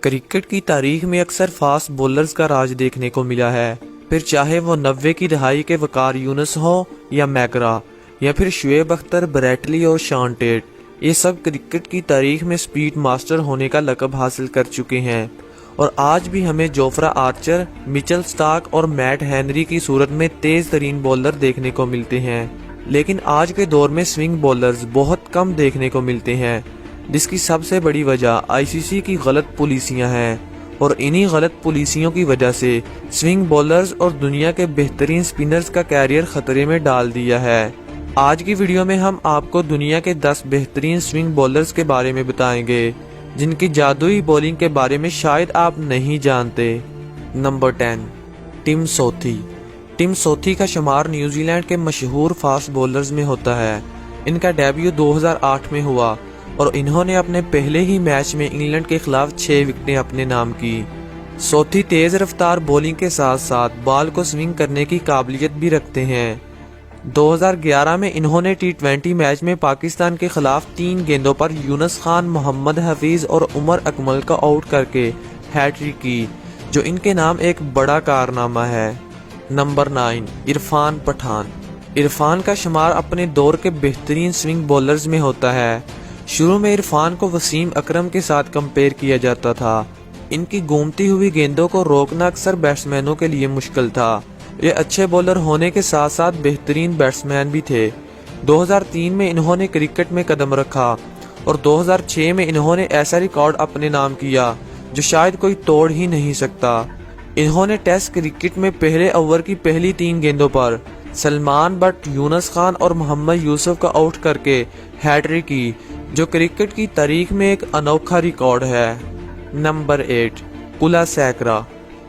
Cricket کی تاریخ میں اکثر فاسٹ بولرز کا راج دیکھنے کو ملا ہے، پھر چاہے وہ 90 کی دہائی کے وقار یونس ہو یا میکرا یا پھر شعیب اختر، بریٹلی اور شان ٹیٹ، یہ سب کرکٹ کی تاریخ میں سپیڈ ماسٹر ہونے کا لقب حاصل کر چکے ہیں اور آج بھی ہمیں جوفرا آرچر، مچل سٹارک اور میٹ ہنری کی صورت میں تیز ترین بولر دیکھنے کو ملتے ہیں، لیکن آج کے دور میں سوئنگ بولرز بہت کم دیکھنے کو ملتے ہیں، جس کی سب سے بڑی وجہ آئی سی سی کی غلط پالیسیاں ہیں اور انہی غلط پالیسیوں کی وجہ سے سوئنگ بولرز اور دنیا کے بہترین سپنرز کا کیریئر خطرے میں ڈال دیا ہے۔ آج کی ویڈیو میں ہم آپ کو دنیا کے 10 بہترین سوئنگ بولرز کے بارے میں بتائیں گے جن کی جادوئی بولنگ کے بارے میں شاید آپ نہیں جانتے۔ نمبر 10، ٹم سوتھی۔ ٹم سوتھی کا شمار نیوزی لینڈ کے مشہور فاسٹ بولرز میں ہوتا ہے۔ ان کا ڈیبیو 2008 میں ہوا اور انہوں نے اپنے پہلے ہی میچ میں انگلینڈ کے خلاف 6 وکٹیں اپنے نام کی۔ سوتھی تیز رفتار بولنگ کے ساتھ ساتھ بال کو سوئنگ کرنے کی قابلیت بھی رکھتے ہیں۔ 2011 میں انہوں نے T20 میچ میں پاکستان کے خلاف 3 گیندوں پر یونس خان، محمد حفیظ اور عمر اکمل کو آؤٹ کر کے ہیٹ-ٹرک کی، جو ان کے نام ایک بڑا کارنامہ ہے۔ نمبر 9، عرفان پٹھان۔ عرفان کا شمار اپنے دور کے بہترین سوئنگ بولرز میں ہوتا ہے۔ شروع میں عرفان کو وسیم اکرم کے ساتھ کمپیئر کیا جاتا تھا۔ ان کی گھومتی ہوئی گیندوں کو روکنا اکثر بیٹسمینوں کے لیے مشکل تھا۔ یہ اچھے بولر ہونے کے ساتھ ساتھ بہترین بیٹسمین بھی تھے۔ 2003 میں انہوں نے کرکٹ میں قدم رکھا اور 2006 میں انہوں نے ایسا ریکارڈ اپنے نام کیا جو شاید کوئی توڑ ہی نہیں سکتا۔ انہوں نے ٹیسٹ کرکٹ میں پہلے اوور کی پہلی 3 گیندوں پر سلمان بٹ، یونس خان اور محمد یوسف کو آؤٹ کر کے ہیٹ-ٹرک کی، جو کرکٹ کی تاریخ میں ایک انوکھا ریکارڈ ہے۔ نمبر 8، کلاسیکرا۔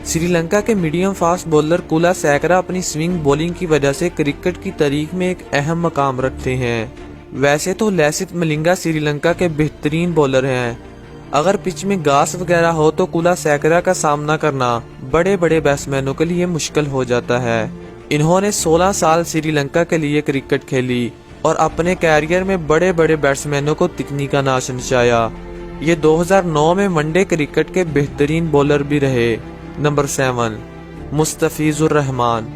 سری لنکا کے میڈیم فاسٹ بولر کلاسیکرا اپنی سوئنگ بولنگ کی وجہ سے کرکٹ کی تاریخ میں ایک اہم مقام رکھتے ہیں۔ ویسے تو لست ملنگا سری لنکا کے بہترین بولر ہیں۔ اگر پچ میں گھاس وغیرہ ہو تو کلاسیکرا کا سامنا کرنا بڑے بڑے بیٹسمینوں کے لیے مشکل ہو جاتا ہے۔ انہوں نے 16 سال سری لنکا کے لیے کرکٹ کھیلی اور اپنے کیریئر میں بڑے بڑے بیٹسمینوں کو تکنی کا ناش نچایا۔ یہ 2009 میں ون ڈے کرکٹ کے بہترین بولر بھی رہے۔ نمبر 7، مستفیض الرحمان۔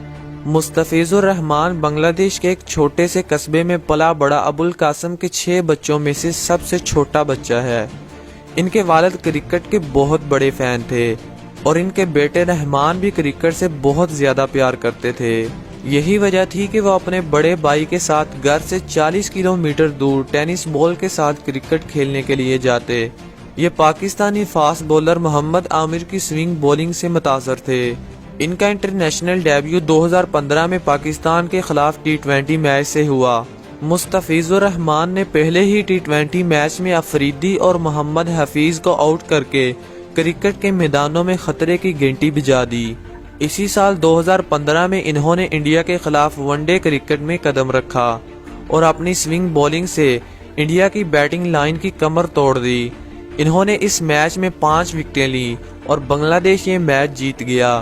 مستفیض الرحمان بنگلہ دیش کے ایک چھوٹے سے قصبے میں پلا بڑا ابوالقاسم کے 6 بچوں میں سے سب سے چھوٹا بچہ ہے۔ ان کے والد کرکٹ کے بہت بڑے فین تھے اور ان کے بیٹے رحمان بھی کرکٹ سے بہت زیادہ پیار کرتے تھے۔ یہی وجہ تھی کہ وہ اپنے بڑے بھائی کے ساتھ گھر سے 40 کلومیٹر دور ٹینس بال کے ساتھ کرکٹ کھیلنے کے لیے جاتے۔ یہ پاکستانی فاسٹ بولر محمد عامر کی سوئنگ بولنگ سے متاثر تھے۔ ان کا انٹرنیشنل ڈیبیو 2015 میں پاکستان کے خلاف T20 میچ سے ہوا۔ مستفیض الرحمان نے پہلے ہی T20 میچ میں افریدی اور محمد حفیظ کو آؤٹ کر کے کرکٹ کے میدانوں میں خطرے کی گھنٹی بجا دی۔ اسی سال 2015 میں انہوں نے انڈیا کے خلاف ون ڈے کرکٹ میں قدم رکھا اور اپنی سوئنگ بولنگ سے انڈیا کی بیٹنگ لائن کی کمر توڑ دی۔ انہوں نے اس میچ میں 5 وکٹیں لیں اور بنگلہ دیش یہ میچ جیت گیا۔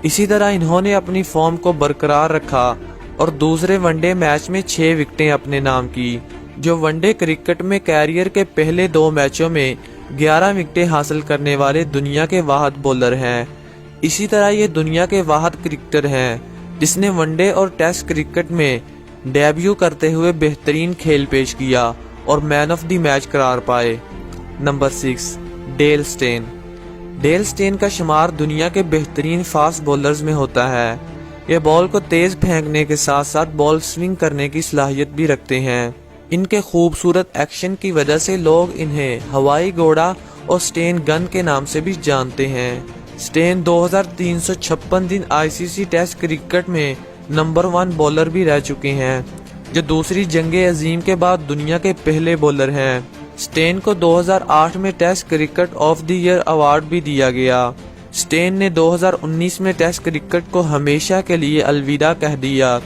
اسی طرح انہوں نے اپنی فارم کو برقرار رکھا اور دوسرے ون ڈے میچ میں 6 وکٹیں اپنے نام کی، جو ون ڈے کرکٹ میں کیریئر کے پہلے 2 میچوں میں 11 وکٹیں حاصل کرنے والے دنیا کے واحد بولر ہیں۔ اسی طرح یہ دنیا کے واحد کرکٹر ہیں جس نے ون ڈے اور ٹیسٹ کرکٹ میں ڈیبیو کرتے ہوئے بہترین کھیل پیش کیا اور مین آف دی میچ قرار پائے۔ Number 6، Dale Steyn. Dale Steyn کا شمار دنیا کے بہترین فاسٹ بولرز میں ہوتا ہے۔ یہ بال کو تیز پھینکنے کے ساتھ ساتھ بال سوئنگ کرنے کی صلاحیت بھی رکھتے ہیں۔ ان کے خوبصورت ایکشن کی وجہ سے لوگ انہیں ہوائی گھوڑا اور سٹین گن کے نام سے بھی جانتے ہیں۔ سٹین 2356 دن آئی سی سی ٹیسٹ کرکٹ میں نمبر 1 بولر بھی رہ چکے ہیں، جو دوسری جنگ عظیم کے بعد دنیا کے پہلے بولر ہیں۔ سٹین کو 2008 میں test cricket of the year award بھی دیا گیا۔ سٹین نے 2019 میں ٹیسٹ کرکٹ کو ہمیشہ کے لیے الوداع کہہ دیا۔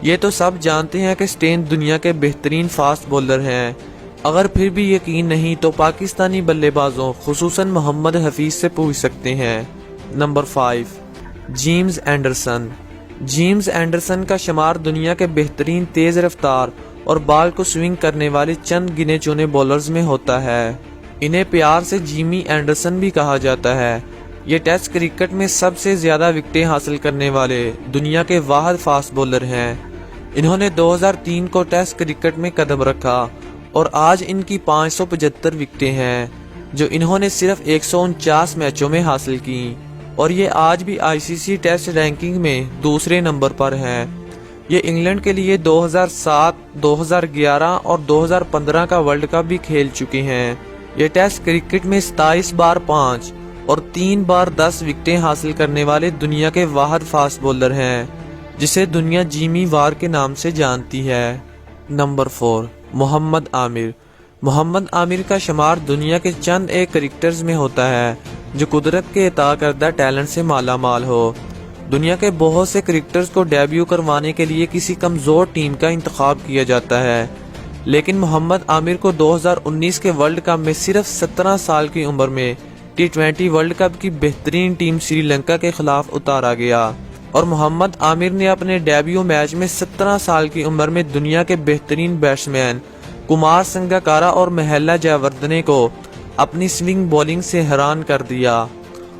یہ تو سب جانتے ہیں کہ سٹین دنیا کے بہترین فاسٹ بولر ہیں۔ اگر پھر بھی یقین نہیں تو پاکستانی بلے بازوں خصوصاً محمد حفیظ سے پوچھ سکتے ہیں۔ Number 5، James Anderson. James Anderson کا شمار دنیا کے بہترین تیز رفتار اور بال کو سوئنگ کرنے والے چند گنے چنے بولرز میں ہوتا ہے۔ انہیں پیار سے جیمی اینڈرسن بھی کہا جاتا ہے۔ یہ ٹیسٹ کرکٹ میں سب سے زیادہ وکٹیں حاصل کرنے والے دنیا کے واحد فاسٹ بولر ہیں۔ انہوں نے 2003 کو ٹیسٹ کرکٹ میں قدم رکھا اور آج ان کی 575 وکٹیں ہیں جو انہوں نے صرف 149 میچوں میں حاصل کی، اور یہ آج بھی آئی سی سی ٹیسٹ رینکنگ میں دوسرے نمبر پر ہیں۔ یہ انگلینڈ کے لیے 2007، 2011 اور 2015 کا ورلڈ کپ بھی کھیل چکے ہیں۔ یہ ٹیسٹ کرکٹ میں 27 بار 5 اور 3 بار 10 وکٹیں حاصل کرنے والے دنیا کے واحد فاسٹ بولر ہیں، جسے دنیا جیمی وار کے نام سے جانتی ہے۔ نمبر 4، محمد عامر۔ محمد عامر کا شمار دنیا کے چند ایک کرکٹرز میں ہوتا ہے جو قدرت کے عطا کردہ ٹیلنٹ سے مالا مال ہو۔ دنیا کے بہت سے کرکٹرز کو ڈیبیو کروانے کے لیے کسی کمزور ٹیم کا انتخاب کیا جاتا ہے، لیکن محمد عامر کو 2019 کے ورلڈ کپ میں صرف 17 سال کی عمر میں T20 ورلڈ کپ کی بہترین ٹیم سری لنکا کے خلاف اتارا گیا، اور محمد عامر نے اپنے ڈیبیو میچ میں 17 سال کی عمر میں دنیا کے بہترین بیٹسمین کمار سنگاکارا اور مہیلا جیوردھنے کو اپنی سوئنگ بولنگ سے حیران کر دیا،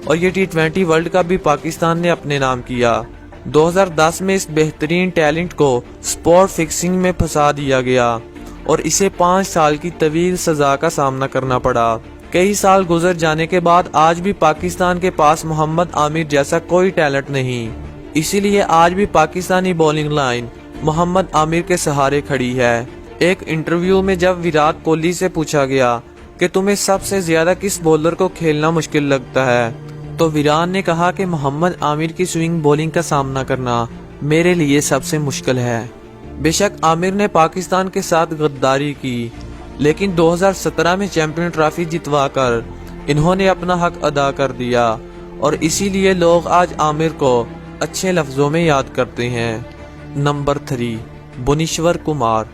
اور یہ T20 ورلڈ کپ بھی پاکستان نے اپنے نام کیا۔ 2010 میں اس بہترین ٹیلنٹ کو سپورٹ فکسنگ میں پھنسا دیا گیا اور اسے 5 سال کی طویل سزا کا سامنا کرنا پڑا۔ کئی سال گزر جانے کے بعد آج بھی پاکستان کے پاس محمد عامر جیسا کوئی ٹیلنٹ نہیں، اسی لیے آج بھی پاکستانی بولنگ لائن محمد عامر کے سہارے کھڑی ہے۔ ایک انٹرویو میں جب ویرات کوہلی سے پوچھا گیا کہ تمہیں سب سے زیادہ کس بولر کو کھیلنا مشکل لگتا ہے، تو ویران نے کہا کہ محمد عامر کی سوئنگ بولنگ کا سامنا کرنا میرے لیے سب سے مشکل ہے۔ بے شک عامر نے پاکستان کے ساتھ غداری کی، لیکن 2017 میں چیمپئن ٹرافی جتوا کر انہوں نے اپنا حق ادا کر دیا، اور اسی لیے لوگ آج عامر کو اچھے لفظوں میں یاد کرتے ہیں۔ نمبر 3، بھونیشور کمار۔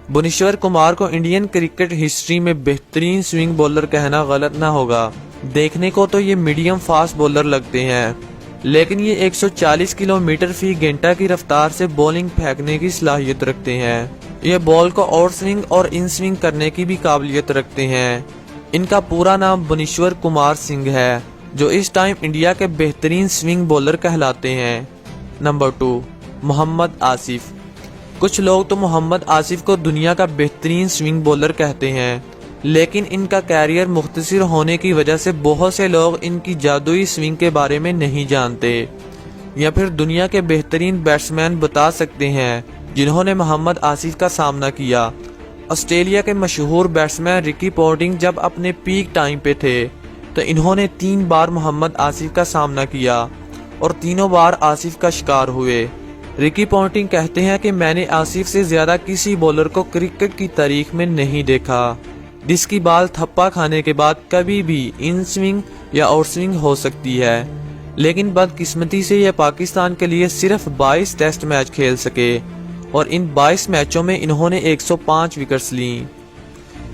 بھونیشور کمار کو انڈین کرکٹ ہسٹری میں بہترین سوئنگ بولر کہنا غلط نہ ہوگا۔ دیکھنے کو تو یہ میڈیم فاسٹ بولر لگتے ہیں، لیکن یہ 140 کلومیٹر فی گھنٹہ کی رفتار سے بولنگ پھینکنے کی صلاحیت رکھتے ہیں۔ یہ بال کو آؤٹ سوئنگ اور ان سوئنگ کرنے کی بھی قابلیت رکھتے ہیں۔ ان کا پورا نام بھونیشور کمار سنگھ ہے، جو اس ٹائم انڈیا کے بہترین سوئنگ بولر کہلاتے ہیں۔ نمبر 2، محمد آصف۔ کچھ لوگ تو محمد آصف کو دنیا کا بہترین سوئنگ بولر کہتے ہیں، لیکن ان کا کیریئر مختصر ہونے کی وجہ سے بہت سے لوگ ان کی جادوئی سوئنگ کے بارے میں نہیں جانتے، یا پھر دنیا کے بہترین بیٹسمین بتا سکتے ہیں جنہوں نے محمد آصف کا سامنا کیا۔ آسٹریلیا کے مشہور بیٹسمین رکی پونٹنگ جب اپنے پیک ٹائم پہ تھے تو انہوں نے 3 بار محمد آصف کا سامنا کیا اور تینوں بار آصف کا شکار ہوئے۔ رکی پونٹنگ کہتے ہیں کہ میں نے آصف سے زیادہ کسی بولر کو کرکٹ کی تاریخ میں نہیں دیکھا جس کی بال تھپا کھانے کے بعد کبھی بھی ان سوئنگ یا آؤٹ سوئنگ ہو سکتی ہے، لیکن بدقسمتی سے یہ پاکستان کے لیے صرف 22 ٹیسٹ میچ کھیل سکے، اور ان 22 میچوں میں انہوں نے 105 وکٹس لیں۔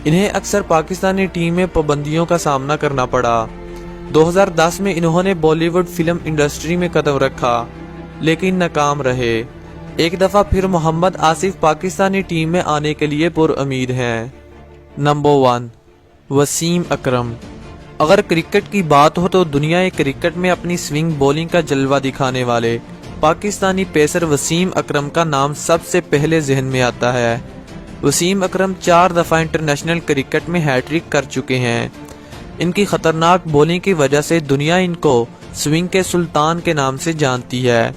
انہیں اکثر پاکستانی ٹیم میں پابندیوں کا سامنا کرنا پڑا۔ 2010 میں انہوں نے بالی ووڈ فلم انڈسٹری میں قدم رکھا، لیکن ناکام رہے۔ ایک دفعہ پھر محمد آصف پاکستانی ٹیم میں آنے کے لیے پر امید ہیں۔ نمبر 1، وسیم اکرم۔ اگر کرکٹ کی بات ہو تو دنیا کرکٹ میں اپنی سوئنگ بولنگ کا جلوہ دکھانے والے پاکستانی پیسر وسیم اکرم کا نام سب سے پہلے ذہن میں آتا ہے۔ وسیم اکرم 4 دفعہ انٹرنیشنل کرکٹ میں ہیٹ ٹرک کر چکے ہیں۔ ان کی خطرناک بولنگ کی وجہ سے دنیا ان کو سوئنگ کے سلطان کے نام سے جانتی ہے۔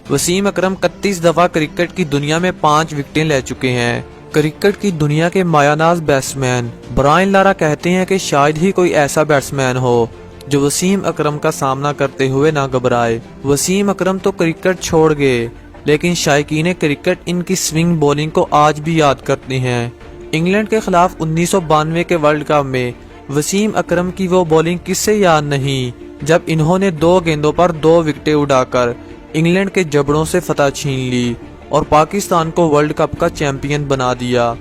وسیم اکرم 31 دفعہ کرکٹ کی دنیا میں 5 وکٹیں لے چکے ہیں۔ کرکٹ کی دنیا کے مایہ ناز بیٹسمین برائن لارا کہتے ہیں کہ شاید ہی کوئی ایسا بیٹسمین ہو جو وسیم اکرم کا سامنا کرتے ہوئے نہ گھبرائے۔ وسیم اکرم تو کرکٹ چھوڑ گئے، لیکن شائقین کرکٹ ان کی سوئنگ بولنگ کو آج بھی یاد کرتے ہیں۔ انگلینڈ کے خلاف 1992 کے ورلڈ کپ میں وسیم اکرم کی وہ بولنگ کس سے یاد نہیں جب انہوں نے 2 گیندوں پر 2 وکٹیں اڑا کر انگلینڈ کے جبڑوں سے فتح چھین لی اور پاکستان کو ورلڈ کپ کا چیمپئن بنا دیا۔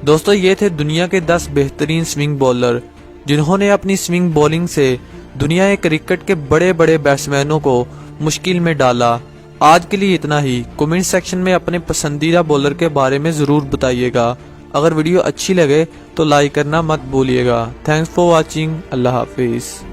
دوستو، یہ تھے دنیا کے 10 بہترین سوئنگ بولر جنہوں نے اپنی سوئنگ بولنگ سے دنیا کرکٹ کے بڑے بڑے بیٹسمینوں کو مشکل میں ڈالا۔ آج کے لیے اتنا ہی۔ کمنٹ سیکشن میں اپنے پسندیدہ بولر کے بارے میں ضرور بتائیے گا۔ اگر ویڈیو اچھی لگے تو لائک کرنا مت بھولیے گا. Thanks for watching. اللہ حافظ.